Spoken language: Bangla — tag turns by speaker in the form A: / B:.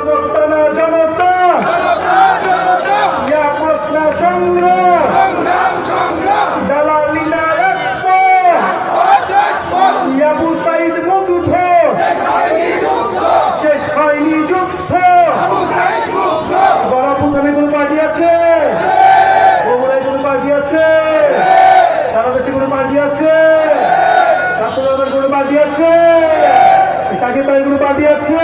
A: জনতা জনতা ইয়া প্রশ্ন সংগ্রাম দালালি না ইয়া আবু সাইদ মুগ্ধ শেষ হয়নি যুদ্ধ বড়পুথানে কোনো পার্টি আছে, বগুড়ায় কোনো পার্টি আছে, সারা দেশে কোনো পার্টি আছে, ছাত্রদলের কোনো পার্টি আছে, সাকিব ভাইয়ের কোনো পার্টি আছে।